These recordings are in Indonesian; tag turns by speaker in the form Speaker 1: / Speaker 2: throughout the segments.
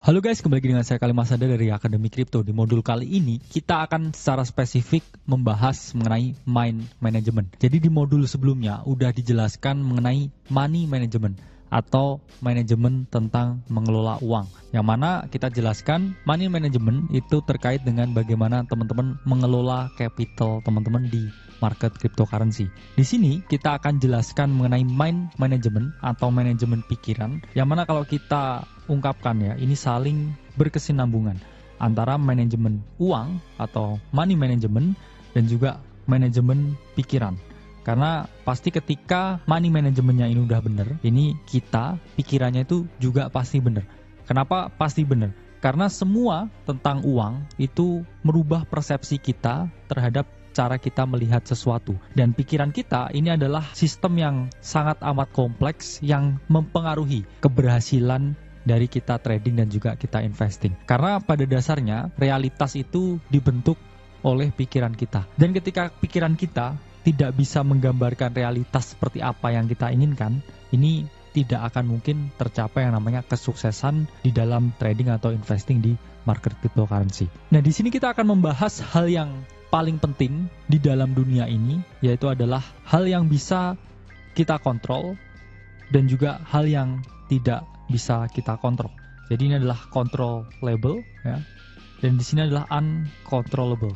Speaker 1: Halo guys, kembali lagi dengan saya Khalil Masada dari Akademi Kripto. Di modul kali ini kita akan secara spesifik membahas mengenai mind management. Jadi di modul sebelumnya udah dijelaskan mengenai money management atau manajemen tentang mengelola uang. Yang mana kita jelaskan money management itu terkait dengan bagaimana teman-teman mengelola capital teman-teman di market cryptocurrency. Di sini kita akan jelaskan mengenai mind management atau manajemen pikiran, yang mana kalau kita ungkapkan ya, ini saling berkesinambungan antara manajemen uang atau money management dan juga manajemen pikiran. Karena pasti ketika money manajemennya ini udah benar, ini kita pikirannya itu juga pasti benar. Kenapa pasti benar? Karena semua tentang uang itu merubah persepsi kita terhadap cara kita melihat sesuatu. Dan pikiran kita ini adalah sistem yang sangat amat kompleks yang mempengaruhi keberhasilan dari kita trading dan juga kita investing. Karena pada dasarnya realitas itu dibentuk oleh pikiran kita. Dan ketika pikiran kita tidak bisa menggambarkan realitas seperti apa yang kita inginkan, ini tidak akan mungkin tercapai yang namanya kesuksesan di dalam trading atau investing di market cryptocurrency. Nah, di sini kita akan membahas hal yang paling penting di dalam dunia ini, yaitu adalah hal yang bisa kita kontrol dan juga hal yang tidak bisa kita kontrol. Jadi ini adalah controllable ya, dan di sini adalah uncontrollable.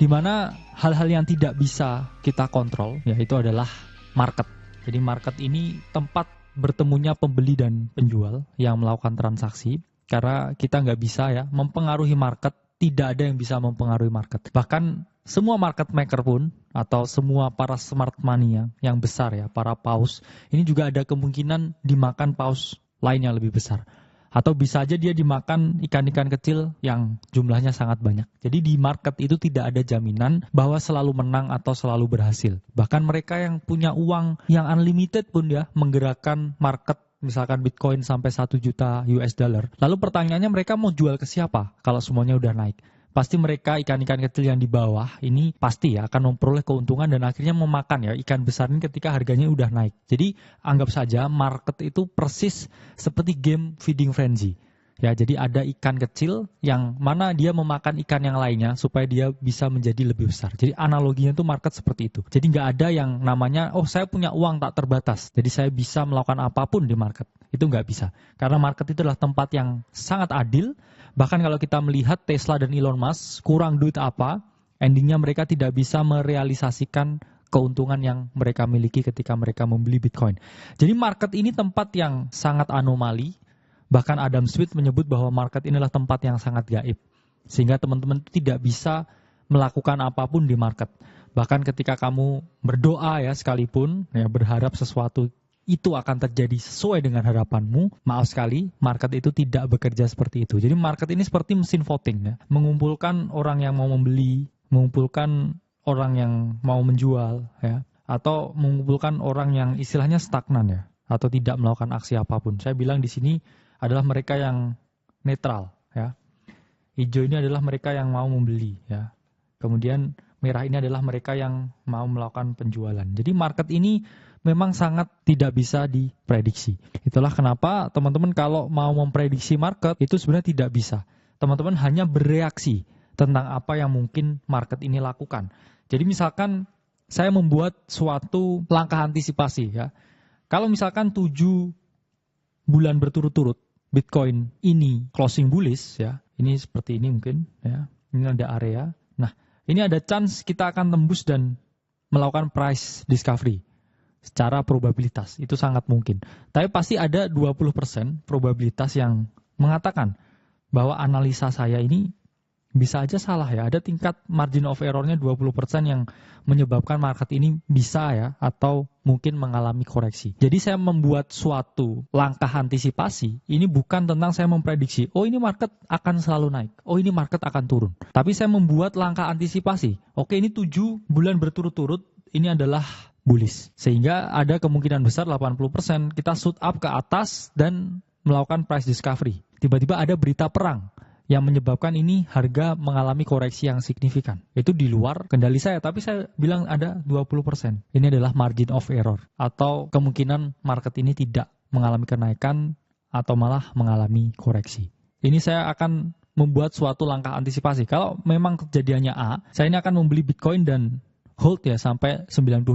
Speaker 1: Di mana hal-hal yang tidak bisa kita kontrol yaitu adalah market. Jadi market ini tempat bertemunya pembeli dan penjual yang melakukan transaksi, karena kita nggak bisa ya mempengaruhi market. Tidak ada yang bisa mempengaruhi market. Bahkan semua market maker pun atau semua para smart money yang besar ya, para paus, ini juga ada kemungkinan dimakan paus lain yang lebih besar. Atau bisa aja dia dimakan ikan-ikan kecil yang jumlahnya sangat banyak. Jadi di market itu tidak ada jaminan bahwa selalu menang atau selalu berhasil. Bahkan mereka yang punya uang yang unlimited pun ya menggerakkan market, misalkan Bitcoin sampai 1 juta US dollar. Lalu pertanyaannya, mereka mau jual ke siapa kalau semuanya udah naik? Pasti mereka ikan-ikan kecil yang di bawah ini pasti ya akan memperoleh keuntungan dan akhirnya memakan ya ikan besar ini ketika harganya udah naik. Jadi anggap saja market itu persis seperti game feeding frenzy. Ya, jadi ada ikan kecil yang mana dia memakan ikan yang lainnya supaya dia bisa menjadi lebih besar. Jadi analoginya itu market seperti itu. Jadi nggak ada yang namanya, oh saya punya uang tak terbatas, jadi saya bisa melakukan apapun di market. Itu nggak bisa. Karena market itu adalah tempat yang sangat adil. Bahkan kalau kita melihat Tesla dan Elon Musk, kurang duit apa, endingnya mereka tidak bisa merealisasikan keuntungan yang mereka miliki ketika mereka membeli Bitcoin. Jadi market ini tempat yang sangat anomali. Bahkan Adam Smith menyebut bahwa market inilah tempat yang sangat gaib. Sehingga teman-teman tidak bisa melakukan apapun di market. Bahkan ketika kamu berdoa ya sekalipun, ya berharap sesuatu itu akan terjadi sesuai dengan harapanmu, maaf sekali, market itu tidak bekerja seperti itu. Jadi market ini seperti mesin voting ya, mengumpulkan orang yang mau membeli, mengumpulkan orang yang mau menjual ya, atau mengumpulkan orang yang istilahnya stagnan ya, atau tidak melakukan aksi apapun. Saya bilang di sini adalah mereka yang netral ya. Hijau ini adalah mereka yang mau membeli ya. Kemudian merah ini adalah mereka yang mau melakukan penjualan. Jadi market ini memang sangat tidak bisa diprediksi. Itulah kenapa teman-teman kalau mau memprediksi market itu sebenarnya tidak bisa. Teman-teman hanya bereaksi tentang apa yang mungkin market ini lakukan. Jadi misalkan saya membuat suatu langkah antisipasi ya. Kalau misalkan 7 bulan berturut-turut Bitcoin ini closing bullish ya. Ini seperti ini mungkin ya. Ini ada area. Nah, ini ada chance kita akan tembus dan melakukan price discovery. Secara probabilitas, itu sangat mungkin. Tapi pasti ada 20% probabilitas yang mengatakan bahwa analisa saya ini bisa aja salah ya. Ada tingkat margin of error-nya 20% yang menyebabkan market ini bisa ya, atau mungkin mengalami koreksi. Jadi saya membuat suatu langkah antisipasi, ini bukan tentang saya memprediksi, oh ini market akan selalu naik, oh ini market akan turun. Tapi saya membuat langkah antisipasi, oke ini 7 bulan berturut-turut, ini adalah bullish. Sehingga ada kemungkinan besar 80% kita shoot up ke atas dan melakukan price discovery. Tiba-tiba ada berita perang yang menyebabkan ini harga mengalami koreksi yang signifikan. Itu di luar kendali saya, tapi saya bilang ada 20%. Ini adalah margin of error, atau kemungkinan market ini tidak mengalami kenaikan atau malah mengalami koreksi. ini saya akan membuat suatu langkah antisipasi. Kalau memang kejadiannya A, saya ini akan membeli Bitcoin dan hold ya sampai 90.000.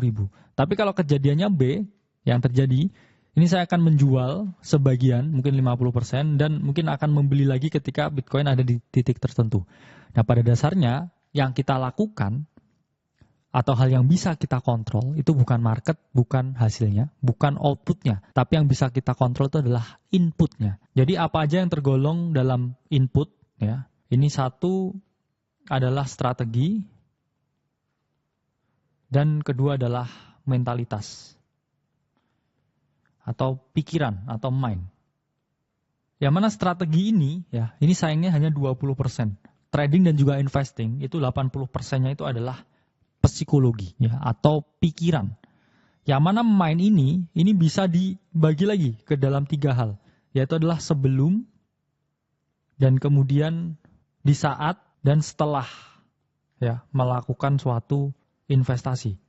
Speaker 1: Tapi kalau kejadiannya B, yang terjadi, ini saya akan menjual sebagian, mungkin 50%, dan mungkin akan membeli lagi ketika Bitcoin ada di titik tertentu. Nah, pada dasarnya, yang kita lakukan, atau hal yang bisa kita kontrol, itu bukan market, bukan hasilnya, bukan outputnya. Tapi yang bisa kita kontrol itu adalah inputnya. Jadi apa aja yang tergolong dalam input, ya, ini satu adalah strategi, dan kedua adalah mentalitas atau pikiran atau mind. Yang mana strategi ini, ya, ini sayangnya hanya 20%. Trading dan juga investing itu 80%-nya itu adalah psikologi, ya, atau pikiran. Yang mana mind ini bisa dibagi lagi ke dalam 3 hal, yaitu adalah sebelum, dan kemudian di saat, dan setelah, ya, melakukan suatu investasi.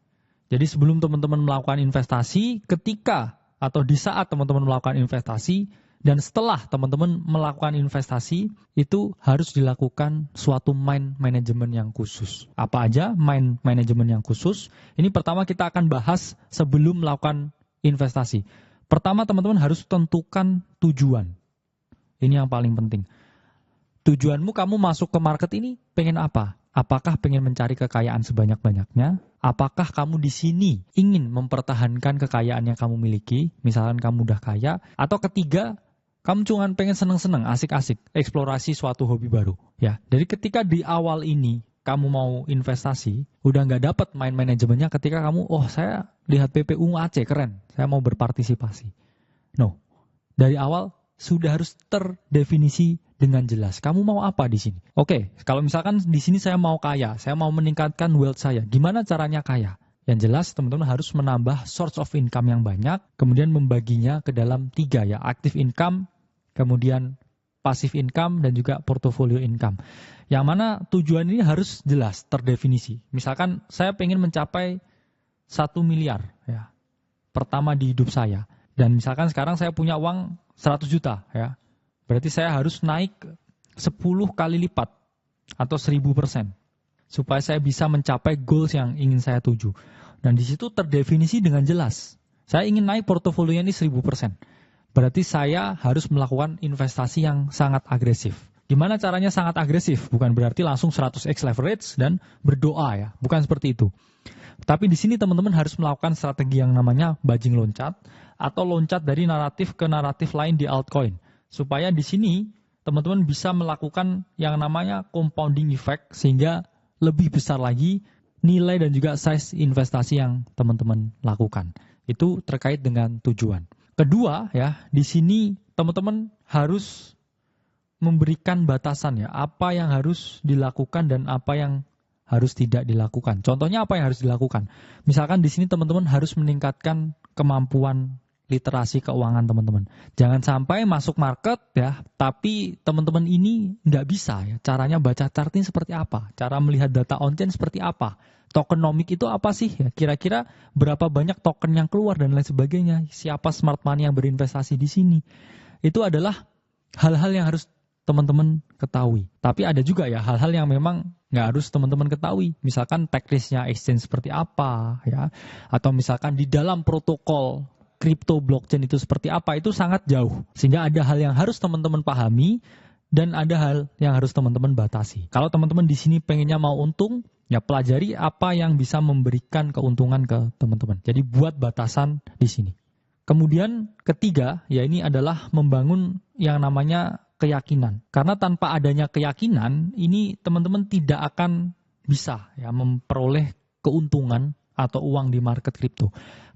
Speaker 1: Jadi sebelum teman-teman melakukan investasi, ketika atau di saat teman-teman melakukan investasi, dan setelah teman-teman melakukan investasi, itu harus dilakukan suatu mind management yang khusus. Apa aja mind management yang khusus? Ini pertama kita akan bahas sebelum melakukan investasi. Pertama teman-teman harus tentukan tujuan. Ini yang paling penting. Tujuanmu kamu masuk ke market ini pengen apa? Apakah pengen mencari kekayaan sebanyak-banyaknya? Apakah kamu di sini ingin mempertahankan kekayaan yang kamu miliki? Misalkan kamu udah kaya. Atau ketiga, kamu cuma pengen seneng-seneng, asik-asik, eksplorasi suatu hobi baru. Ya, jadi ketika di awal ini kamu mau investasi, udah nggak dapat mind manajemennya ketika kamu, saya lihat PPU Aceh keren, saya mau berpartisipasi. No, dari awal sudah harus terdefinisi dengan jelas. Kamu mau apa di sini? Oke, kalau misalkan di sini saya mau kaya, saya mau meningkatkan wealth saya. Gimana caranya kaya? Yang jelas teman-teman harus menambah source of income yang banyak, kemudian membaginya ke dalam 3 ya, active income, kemudian passive income, dan juga portfolio income. Yang mana tujuan ini harus jelas, terdefinisi. Misalkan saya pengen mencapai 1 miliar ya, pertama di hidup saya. Dan misalkan sekarang saya punya uang 100 juta ya. Berarti saya harus naik 10 kali lipat atau 1000% supaya saya bisa mencapai goals yang ingin saya tuju. Dan di situ terdefinisi dengan jelas. Saya ingin naik portofolionya ini 1000%. Berarti saya harus melakukan investasi yang sangat agresif. Gimana caranya sangat agresif? Bukan berarti langsung 100x leverage dan berdoa ya. Bukan seperti itu. Tapi di sini teman-teman harus melakukan strategi yang namanya bajing loncat atau loncat dari naratif ke naratif lain di altcoin. Supaya di sini teman-teman bisa melakukan yang namanya compounding effect sehingga lebih besar lagi nilai dan juga size investasi yang teman-teman lakukan. Itu terkait dengan tujuan. Kedua ya, di sini teman-teman harus memberikan batasan ya, apa yang harus dilakukan dan apa yang harus tidak dilakukan. Contohnya apa yang harus dilakukan? Misalkan di sini teman-teman harus meningkatkan kemampuan literasi keuangan teman-teman. Jangan sampai masuk market ya, tapi teman-teman ini nggak bisa ya. Caranya baca chart ini seperti apa? Cara melihat data on-chain seperti apa? Tokenomics itu apa sih? Ya, kira-kira berapa banyak token yang keluar dan lain sebagainya? Siapa smart money yang berinvestasi di sini? Itu adalah hal-hal yang harus teman-teman ketahui. Tapi ada juga ya hal-hal yang memang nggak harus teman-teman ketahui. Misalkan teknisnya exchange seperti apa ya, atau misalkan di dalam protokol kripto blockchain itu seperti apa, itu sangat jauh. Sehingga ada hal yang harus teman-teman pahami dan ada hal yang harus teman-teman batasi. Kalau teman-teman di sini pengennya mau untung, ya pelajari apa yang bisa memberikan keuntungan ke teman-teman. Jadi buat batasan di sini. Kemudian ketiga, ya ini adalah membangun yang namanya keyakinan. Karena tanpa adanya keyakinan, ini teman-teman tidak akan bisa ya memperoleh keuntungan atau uang di market kripto.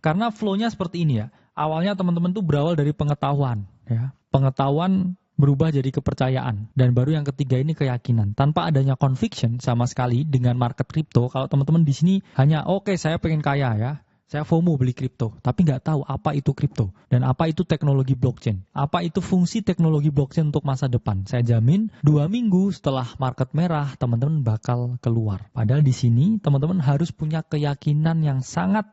Speaker 1: Karena flow-nya seperti ini ya. Awalnya teman-teman tuh berawal dari pengetahuan ya. Pengetahuan berubah jadi kepercayaan, dan baru yang ketiga ini keyakinan. Tanpa adanya conviction sama sekali dengan market kripto, kalau teman-teman di sini hanya oke, saya pengen kaya ya, saya FOMO beli kripto, tapi nggak tahu apa itu kripto dan apa itu teknologi blockchain, apa itu fungsi teknologi blockchain untuk masa depan. Saya jamin 2 minggu setelah market merah teman-teman bakal keluar. Padahal di sini teman-teman harus punya keyakinan yang sangat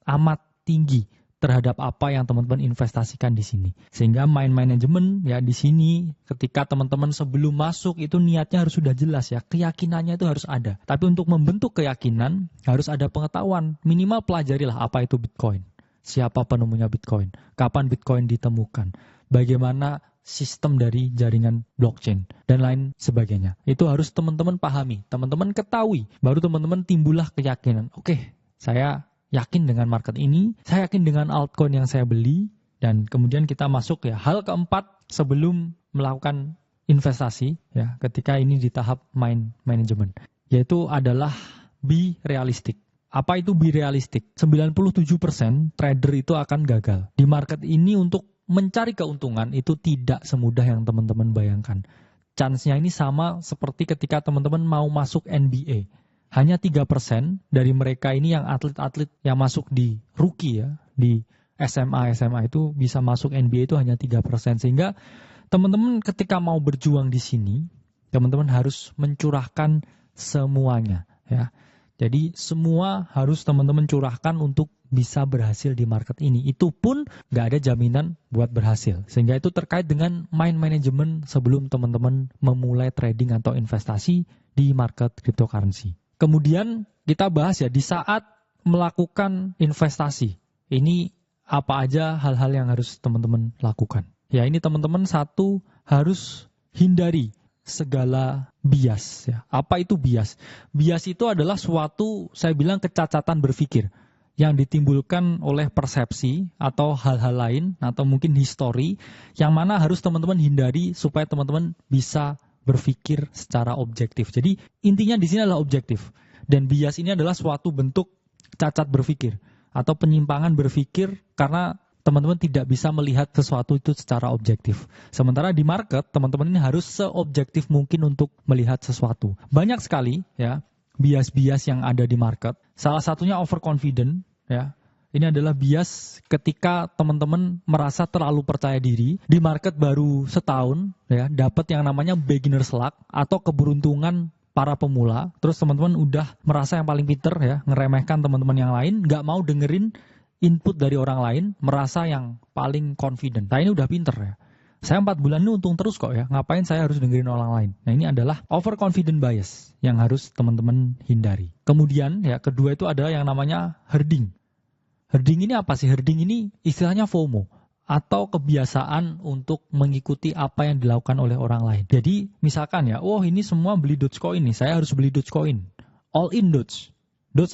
Speaker 1: amat tinggi terhadap apa yang teman-teman investasikan di sini. Sehingga mind management ya di sini ketika teman-teman sebelum masuk itu niatnya harus sudah jelas ya, keyakinannya itu harus ada. Tapi untuk membentuk keyakinan harus ada pengetahuan, minimal pelajarilah apa itu Bitcoin. Siapa penemunya Bitcoin? Kapan Bitcoin ditemukan? Bagaimana sistem dari jaringan blockchain dan lain sebagainya. Itu harus teman-teman pahami, teman-teman ketahui, baru teman-teman timbullah keyakinan. Oke, saya yakin dengan market ini, saya yakin dengan altcoin yang saya beli, dan kemudian kita masuk ya hal keempat sebelum melakukan investasi ya, ketika ini di tahap mind management, yaitu adalah be realistic. Apa itu be realistic? 97% trader itu akan gagal. Di market ini untuk mencari keuntungan itu tidak semudah yang teman-teman bayangkan. Chance-nya ini sama seperti ketika teman-teman mau masuk NBA. Hanya 3% dari mereka ini yang atlet-atlet yang masuk di rookie ya, di SMA itu bisa masuk NBA itu hanya 3%. Sehingga teman-teman ketika mau berjuang di sini, teman-teman harus mencurahkan semuanya ya. Jadi semua harus teman-teman curahkan untuk bisa berhasil di market ini. Itu pun nggak ada jaminan buat berhasil. Sehingga itu terkait dengan mind management sebelum teman-teman memulai trading atau investasi di market cryptocurrency. Kemudian kita bahas ya di saat melakukan investasi. Ini apa aja hal-hal yang harus teman-teman lakukan. Ya ini teman-teman satu harus hindari segala bias ya. Apa itu bias? Bias itu adalah suatu, saya bilang, kecacatan berpikir yang ditimbulkan oleh persepsi atau hal-hal lain atau mungkin histori yang mana harus teman-teman hindari supaya teman-teman bisa berpikir secara objektif. Jadi intinya di sini adalah objektif. Dan bias ini adalah suatu bentuk cacat berpikir atau penyimpangan berpikir karena teman-teman tidak bisa melihat sesuatu itu secara objektif. Sementara di market, teman-teman ini harus seobjektif mungkin untuk melihat sesuatu. Banyak sekali ya bias-bias yang ada di market. Salah satunya overconfident ya. Ini adalah bias ketika teman-teman merasa terlalu percaya diri di market baru setahun ya, dapat yang namanya beginner's luck atau keberuntungan para pemula. Terus teman-teman udah merasa yang paling pinter ya, ngeremehkan teman-teman yang lain, nggak mau dengerin input dari orang lain, merasa yang paling confident. Nah ini udah pinter ya. Saya 4 bulan ini untung terus kok ya. Ngapain saya harus dengerin orang lain? Nah ini adalah overconfident bias yang harus teman-teman hindari. Kemudian ya kedua itu ada yang namanya herding. Herding ini apa sih? Herding ini istilahnya FOMO atau kebiasaan untuk mengikuti apa yang dilakukan oleh orang lain. Jadi misalkan ya, oh ini semua beli Dogecoin nih, saya harus beli Dogecoin. All in Doge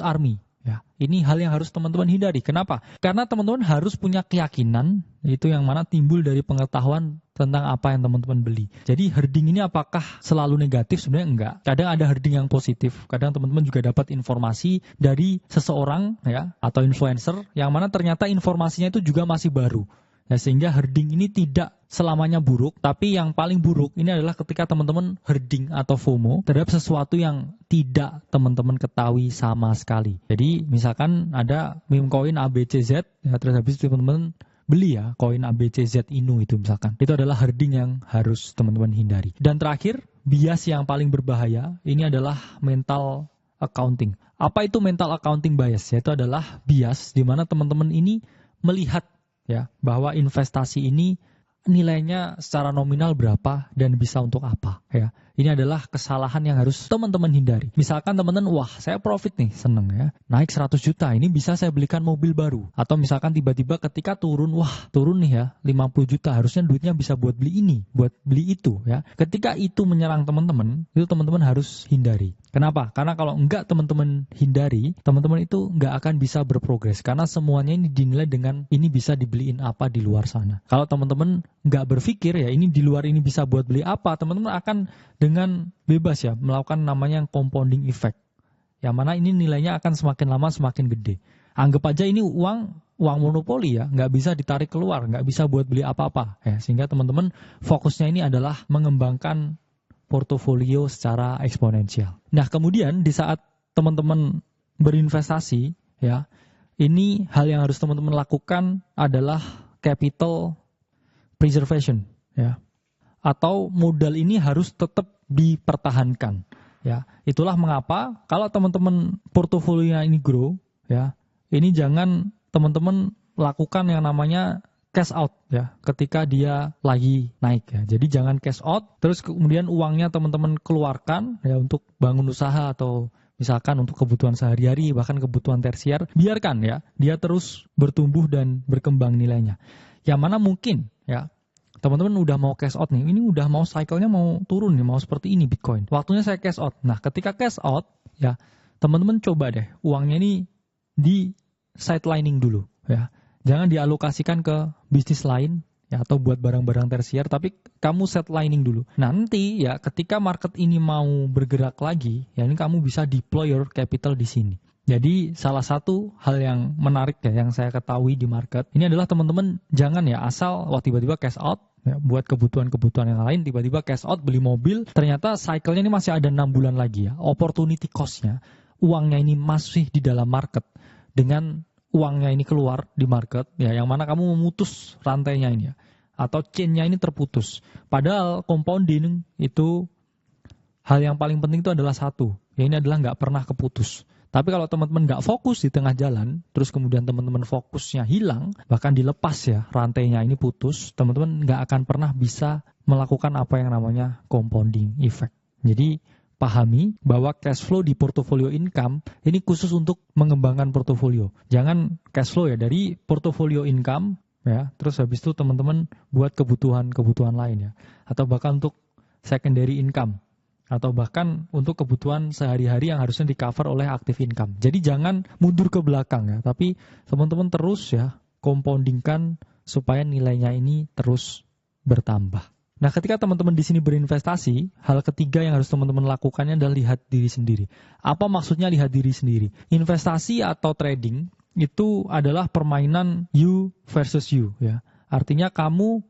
Speaker 1: Army. Ya, ini hal yang harus teman-teman hindari. Kenapa? Karena teman-teman harus punya keyakinan, itu yang mana timbul dari pengetahuan tentang apa yang teman-teman beli. Jadi herding ini apakah selalu negatif? Sebenarnya enggak. Kadang ada herding yang positif. Kadang teman-teman juga dapat informasi dari seseorang ya atau influencer yang mana ternyata informasinya itu juga masih baru. Ya, sehingga herding ini tidak selamanya buruk, tapi yang paling buruk ini adalah ketika teman-teman herding atau FOMO terhadap sesuatu yang tidak teman-teman ketahui sama sekali. Jadi misalkan ada meme koin ABCZ, ya, terus habis itu teman-teman beli ya koin ABCZ Inu itu misalkan. Itu adalah herding yang harus teman-teman hindari. Dan terakhir, bias yang paling berbahaya ini adalah mental accounting. Apa itu mental accounting bias? Yaitu adalah bias di mana teman-teman ini melihat ya bahwa investasi ini nilainya secara nominal berapa dan bisa untuk apa ya. Ini adalah kesalahan yang harus teman-teman hindari. Misalkan teman-teman, wah saya profit nih, seneng ya, naik 100 juta, ini bisa saya belikan mobil baru. Atau misalkan tiba-tiba ketika turun, wah turun nih ya 50 juta, harusnya duitnya bisa buat beli ini, buat beli itu ya. Ketika itu menyerang teman-teman, itu teman-teman harus hindari. Kenapa? Karena kalau enggak teman-teman hindari, teman-teman itu enggak akan bisa berprogres. Karena semuanya ini dinilai dengan ini bisa dibeliin apa di luar sana. Kalau teman-teman enggak berpikir ya ini di luar ini bisa buat beli apa, teman-teman akan dengan bebas ya melakukan namanya compounding effect. Yang mana ini nilainya akan semakin lama semakin gede. Anggap aja ini uang monopoli ya, nggak bisa ditarik keluar, nggak bisa buat beli apa-apa. Ya, sehingga teman-teman fokusnya ini adalah mengembangkan portofolio secara eksponensial. Nah kemudian di saat teman-teman berinvestasi ya, ini hal yang harus teman-teman lakukan adalah capital preservation ya. Atau modal ini harus tetap dipertahankan ya. Itulah mengapa kalau teman-teman portofolionya ini grow ya, ini jangan teman-teman lakukan yang namanya cash out ya ketika dia lagi naik ya. Jadi jangan cash out terus kemudian uangnya teman-teman keluarkan ya untuk bangun usaha atau misalkan untuk kebutuhan sehari-hari bahkan kebutuhan tersier, biarkan ya dia terus bertumbuh dan berkembang nilainya. Yang mana mungkin ya teman-teman udah mau cash out nih, ini udah mau cycle-nya mau turun nih, mau seperti ini Bitcoin. Waktunya saya cash out. Nah, ketika cash out ya teman-teman coba deh uangnya ini di sidelining dulu ya. Jangan dialokasikan ke bisnis lain ya atau buat barang-barang tersier, tapi kamu set lining dulu. Nanti ya ketika market ini mau bergerak lagi, ya ini kamu bisa deploy your capital di sini. Jadi salah satu hal yang menarik ya yang saya ketahui di market ini adalah teman-teman jangan ya asal tiba-tiba cash out ya, buat kebutuhan-kebutuhan yang lain, tiba-tiba cash out beli mobil, ternyata cycle-nya ini masih ada 6 bulan lagi ya. Opportunity cost-nya, uangnya ini masih di dalam market dengan uangnya ini keluar di market, ya yang mana kamu memutus rantainya ini ya, atau chain-nya ini terputus. Padahal compounding itu hal yang paling penting itu adalah satu, ya ini adalah nggak pernah keputus. Tapi kalau teman-teman nggak fokus di tengah jalan, terus kemudian teman-teman fokusnya hilang, bahkan dilepas ya rantainya ini putus, teman-teman nggak akan pernah bisa melakukan apa yang namanya compounding effect. Jadi pahami bahwa cash flow di portofolio income ini khusus untuk mengembangkan portofolio. Jangan cash flow ya dari portofolio income ya, terus habis itu teman-teman buat kebutuhan-kebutuhan lain ya. Atau bahkan untuk secondary income. Atau bahkan untuk kebutuhan sehari-hari yang harusnya di-cover oleh active income. Jadi jangan mundur ke belakang ya, tapi teman-teman terus ya compoundingkan supaya nilainya ini terus bertambah. Nah, ketika teman-teman di sini berinvestasi, hal ketiga yang harus teman-teman lakukannya adalah lihat diri sendiri. Apa maksudnya lihat diri sendiri? Investasi atau trading itu adalah permainan you versus you ya. Artinya kamu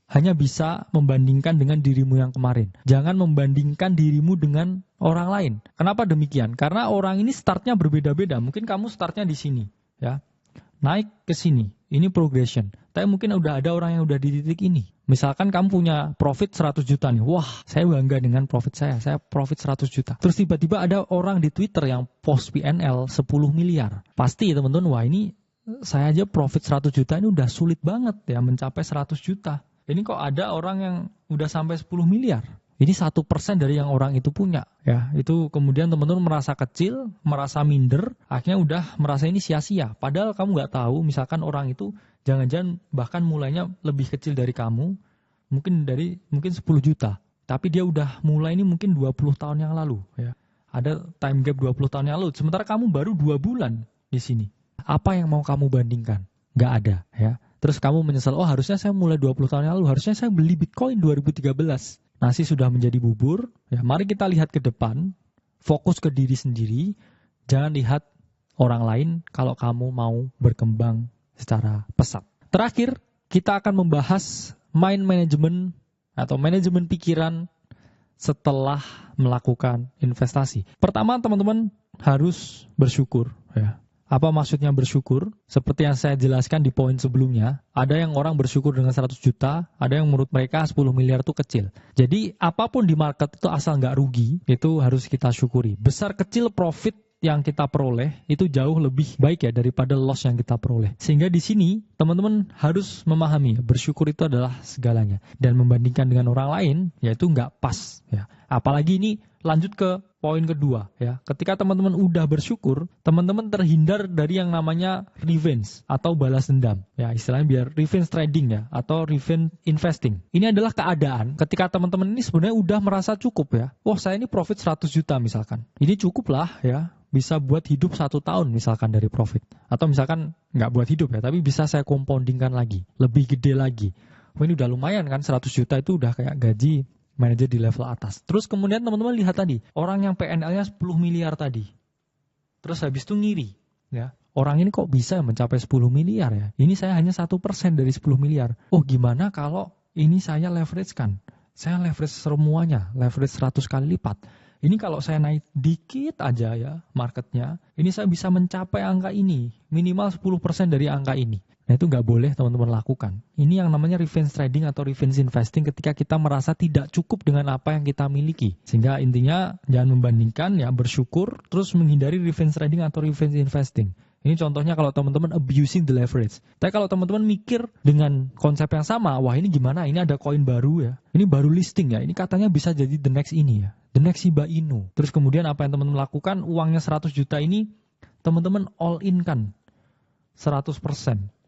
Speaker 1: hanya bisa membandingkan dengan dirimu yang kemarin. Jangan membandingkan dirimu dengan orang lain. Kenapa demikian? Karena orang ini startnya berbeda-beda. Mungkin kamu startnya di sini ya. Naik ke sini. Ini progression. Tapi mungkin udah ada orang yang udah di titik ini. Misalkan kamu punya profit 100 juta nih. Wah, saya bangga dengan profit saya. Saya profit 100 juta. Terus tiba-tiba ada orang di Twitter yang post PNL 10 miliar. Pasti teman-teman, wah ini saya aja profit 100 juta ini udah sulit banget ya mencapai 100 juta. Ini kok ada orang yang udah sampai 10 miliar. Ini 1% dari yang orang itu punya. Ya, itu kemudian teman-teman merasa kecil, merasa minder, akhirnya udah merasa ini sia-sia. Padahal kamu nggak tahu, misalkan orang itu jangan-jangan bahkan mulainya lebih kecil dari kamu, mungkin 10 juta. Tapi dia udah mulai ini mungkin 20 tahun yang lalu. Ya. Ada time gap 20 tahun yang lalu. Sementara kamu baru 2 bulan di sini. Apa yang mau kamu bandingkan? Nggak ada. Ya. Terus kamu menyesal, harusnya saya mulai 20 tahun yang lalu, harusnya saya beli Bitcoin 2013. Nasi sudah menjadi bubur, ya mari kita lihat ke depan, fokus ke diri sendiri, jangan lihat orang lain kalau kamu mau berkembang secara pesat. Terakhir, kita akan membahas mind management atau manajemen pikiran setelah melakukan investasi. Pertama, teman-teman harus bersyukur, ya. Apa maksudnya bersyukur? Seperti yang saya jelaskan di poin sebelumnya, ada yang orang bersyukur dengan 100 juta, ada yang menurut mereka 10 miliar itu kecil. Jadi apapun di market itu asal nggak rugi, itu harus kita syukuri. Besar kecil profit yang kita peroleh itu jauh lebih baik ya daripada loss yang kita peroleh. Sehingga di sini teman-teman harus memahami bersyukur itu adalah segalanya. Dan membandingkan dengan orang lain, yaitu nggak pas. Ya. Apalagi ini lanjut ke poin kedua ya. Ketika teman-teman udah bersyukur, teman-teman terhindar dari yang namanya revenge atau balas dendam. Ya, istilahnya biar revenge trading ya atau revenge investing. Ini adalah keadaan ketika teman-teman ini sebenarnya udah merasa cukup ya. Wah, saya ini profit 100 juta misalkan. Ini cukup lah ya. Bisa buat hidup 1 tahun misalkan dari profit. Atau misalkan nggak buat hidup ya, tapi bisa saya compoundingkan lagi. Lebih gede lagi. Wah, ini udah lumayan kan, 100 juta itu udah kayak gaji manajer di level atas. Terus kemudian teman-teman lihat tadi, orang yang PNL-nya 10 miliar tadi. Terus habis itu ngiri. Ya. Orang ini kok bisa mencapai 10 miliar ya? Ini saya hanya 1% dari 10 miliar. Oh, gimana kalau ini saya leverage-kan? Saya leverage semuanya, leverage 100 kali lipat. Ini kalau saya naik dikit aja ya marketnya, ini saya bisa mencapai angka ini. Minimal 10% dari angka ini. Nah itu nggak boleh teman-teman lakukan. Ini yang namanya revenge trading atau revenge investing ketika kita merasa tidak cukup dengan apa yang kita miliki. Sehingga intinya jangan membandingkan ya, bersyukur, terus menghindari revenge trading atau revenge investing. Ini contohnya kalau teman-teman abusing the leverage. Tapi kalau teman-teman mikir dengan konsep yang sama, wah ini gimana? Ini ada koin baru ya. Ini baru listing ya. Ini katanya bisa jadi the next ini ya. The next Shiba Inu. Terus kemudian apa yang teman-teman lakukan? Uangnya 100 juta ini teman-teman all in kan 100%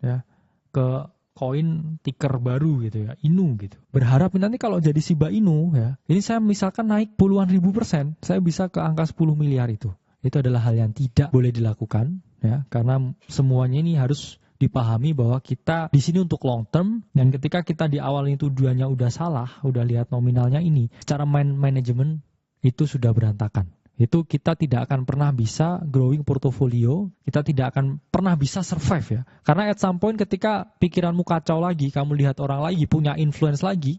Speaker 1: ya ke koin ticker baru gitu ya, Inu gitu. Berharap nanti kalau jadi Shiba Inu ya, ini saya misalkan naik puluhan ribu %, saya bisa ke angka 10 miliar itu. Itu adalah hal yang tidak boleh dilakukan ya, karena semuanya ini harus dipahami bahwa kita di sini untuk long term, dan ketika kita di awal ini tujuannya udah salah, udah lihat nominalnya ini, secara management itu sudah berantakan. Itu kita tidak akan pernah bisa growing portfolio, kita tidak akan pernah bisa survive ya. Karena at some point ketika pikiranmu kacau lagi, kamu lihat orang lagi, punya influence lagi,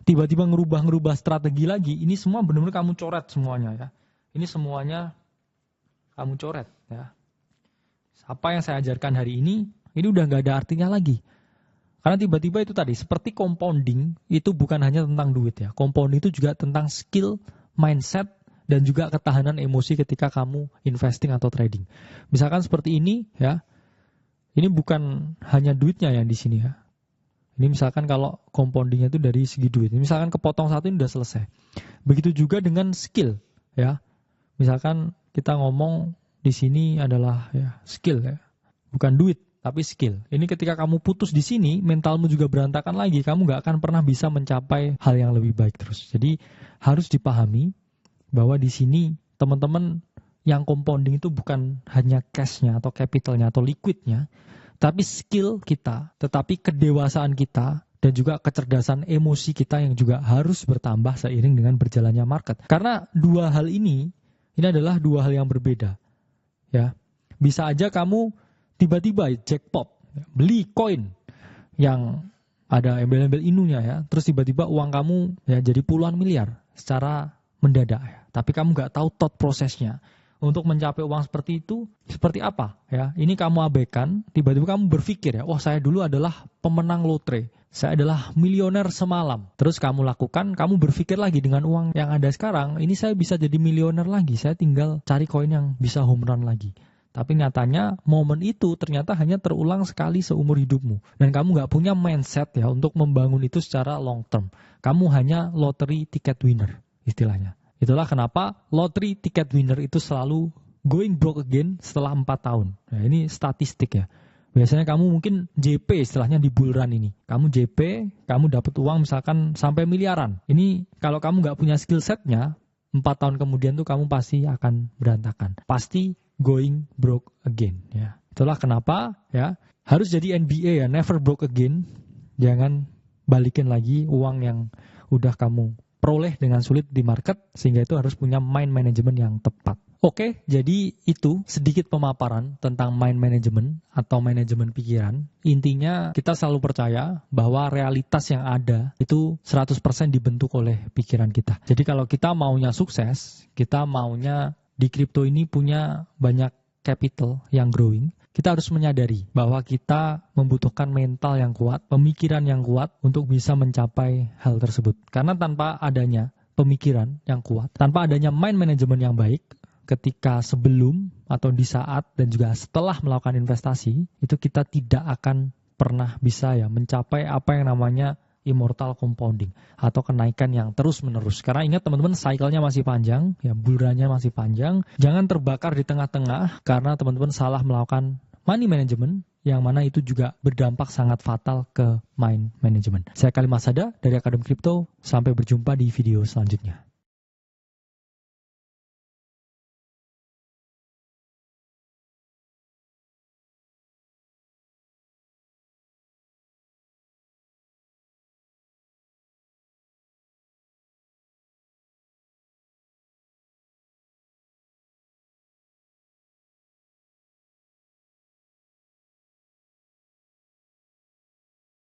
Speaker 1: tiba-tiba ngerubah strategi lagi, ini semua benar-benar kamu coret semuanya ya. Ini semuanya kamu coret ya. Apa yang saya ajarkan hari ini udah gak ada artinya lagi. Karena tiba-tiba itu tadi, seperti compounding, itu bukan hanya tentang duit ya. Compounding itu juga tentang skill, mindset, dan juga ketahanan emosi ketika kamu investing atau trading. Misalkan seperti ini ya, ini bukan hanya duitnya yang di sini ya. Ini misalkan kalau compoundingnya itu dari segi duit. Misalkan kepotong satu ini udah selesai. Begitu juga dengan skill ya. Misalkan kita ngomong di sini adalah ya skill ya, bukan duit tapi skill. Ini ketika kamu putus di sini, mentalmu juga berantakan lagi. Kamu nggak akan pernah bisa mencapai hal yang lebih baik terus. Jadi harus dipahami bahwa di sini teman-teman yang compounding itu bukan hanya cash-nya atau capital-nya atau liquid-nya, tapi skill kita, tetapi kedewasaan kita dan juga kecerdasan emosi kita yang juga harus bertambah seiring dengan berjalannya market. Karena dua hal ini adalah dua hal yang berbeda. Ya. Bisa aja kamu tiba-tiba jackpot, beli koin yang ada embel-embel Inunya ya, terus tiba-tiba uang kamu ya jadi puluhan miliar secara mendadak ya. Tapi kamu nggak tahu thought prosesnya untuk mencapai uang seperti itu seperti apa ya. Ini kamu abaikan, tiba-tiba kamu berpikir ya, wah saya dulu adalah pemenang lotre, saya adalah milioner semalam. Terus kamu lakukan, kamu berpikir lagi dengan uang yang ada sekarang, ini saya bisa jadi milioner lagi, saya tinggal cari koin yang bisa home run lagi. Tapi nyatanya momen itu ternyata hanya terulang sekali seumur hidupmu. Dan kamu nggak punya mindset ya untuk membangun itu secara long term. Kamu hanya lottery ticket winner istilahnya. Itulah kenapa lottery ticket winner itu selalu going broke again setelah 4 tahun. Nah, ini statistik ya. Biasanya kamu mungkin JP istilahnya di bull run ini. Kamu JP, kamu dapat uang misalkan sampai miliaran. Ini kalau kamu nggak punya skill setnya, 4 tahun kemudian tuh kamu pasti akan berantakan. Pasti going broke again ya. Itulah kenapa ya harus jadi NBA ya, never broke again. Jangan balikin lagi uang yang udah kamu peroleh dengan sulit di market, sehingga itu harus punya mind management yang tepat. Oke, jadi itu sedikit pemaparan tentang mind management atau manajemen pikiran. Intinya kita selalu percaya bahwa realitas yang ada itu 100% dibentuk oleh pikiran kita. Jadi kalau kita maunya sukses, kita maunya di kripto ini punya banyak capital yang growing, kita harus menyadari bahwa kita membutuhkan mental yang kuat, pemikiran yang kuat untuk bisa mencapai hal tersebut. Karena tanpa adanya pemikiran yang kuat, tanpa adanya mind management yang baik, ketika sebelum atau di saat dan juga setelah melakukan investasi, itu kita tidak akan pernah bisa ya mencapai apa yang namanya immortal compounding atau kenaikan yang terus-menerus. Karena ingat teman-teman, cycle-nya masih panjang, ya bulannya masih panjang. Jangan terbakar di tengah-tengah karena teman-teman salah melakukan money management, yang mana itu juga berdampak sangat fatal ke mind management. Saya Khalid Masada dari Akademi Kripto. Sampai berjumpa di video selanjutnya.